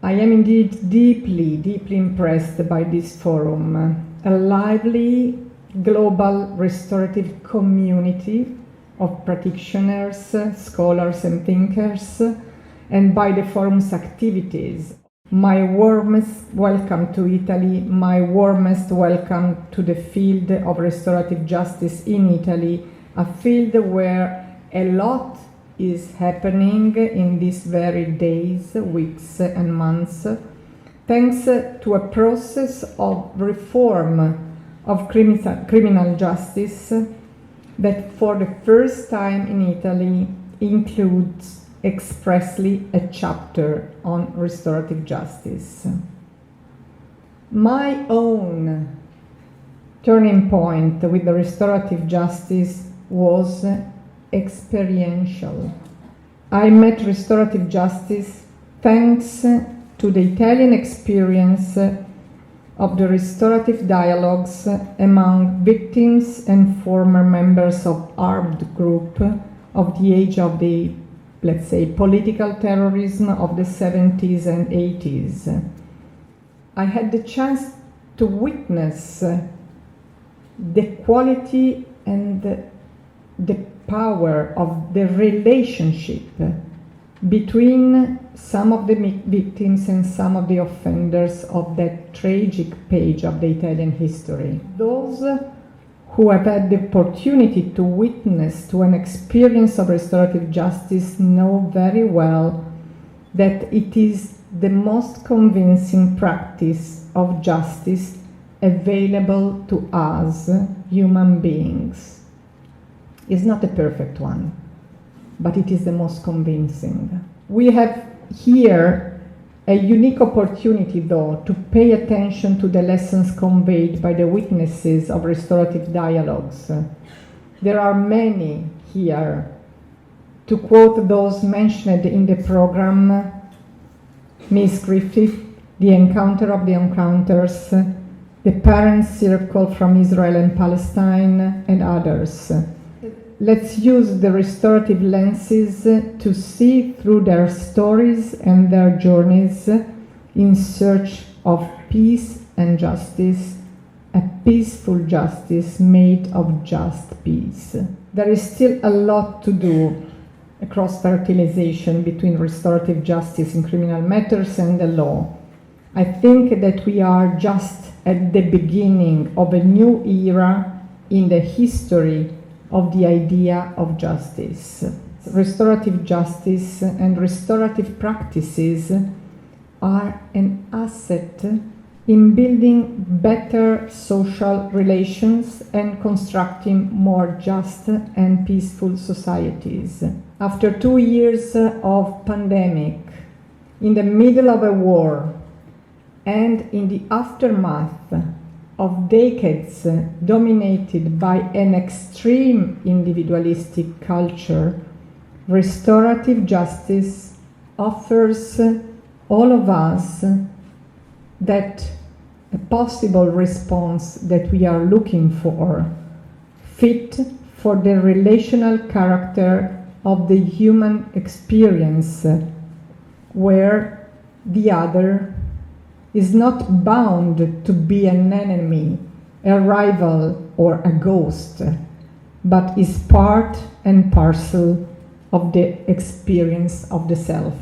I am indeed deeply impressed by this forum, a lively global restorative community of practitioners, scholars and thinkers, and by the forum's activities. My warmest welcome to Italy, my warmest welcome to the field of restorative justice in Italy, a field where a lot is happening in these very days, weeks and months, thanks to a process of reform of criminal justice that for the first time in Italy includes expressly a chapter on restorative justice. My own turning point with the restorative justice was experiential. I met restorative justice thanks to the Italian experience of the restorative dialogues among victims and former members of armed group of the age of the, let's say, political terrorism of the 70s and 80s. I had the chance to witness the quality and the power of the relationship between some of the victims and some of the offenders of that tragic page of the Italian history. Those who have had the opportunity to witness to an experience of restorative justice know very well that it is the most convincing practice of justice available to us human beings. It's not a perfect one, but it is the most convincing. We have here a unique opportunity, though, to pay attention to the lessons conveyed by the witnesses of restorative dialogues. There are many here. To quote those mentioned in the program, Miss Griffith, The Encounter of the Encounters, The Parents' Circle from Israel and Palestine, and others. Let's use the restorative lenses to see through their stories and their journeys in search of peace and justice, a peaceful justice made of just peace. There is still a lot to do across fertilization between restorative justice in criminal matters and the law. I think that we are just at the beginning of a new era in the history of the idea of justice. Restorative justice and restorative practices are an asset in building better social relations and constructing more just and peaceful societies. After 2 years of pandemic, in the middle of a war, and in the aftermath of decades dominated by an extreme individualistic culture, restorative justice offers all of us that a possible response that we are looking for, fit for the relational character of the human experience, where the other is not bound to be an enemy, a rival, or a ghost, but is part and parcel of the experience of the self.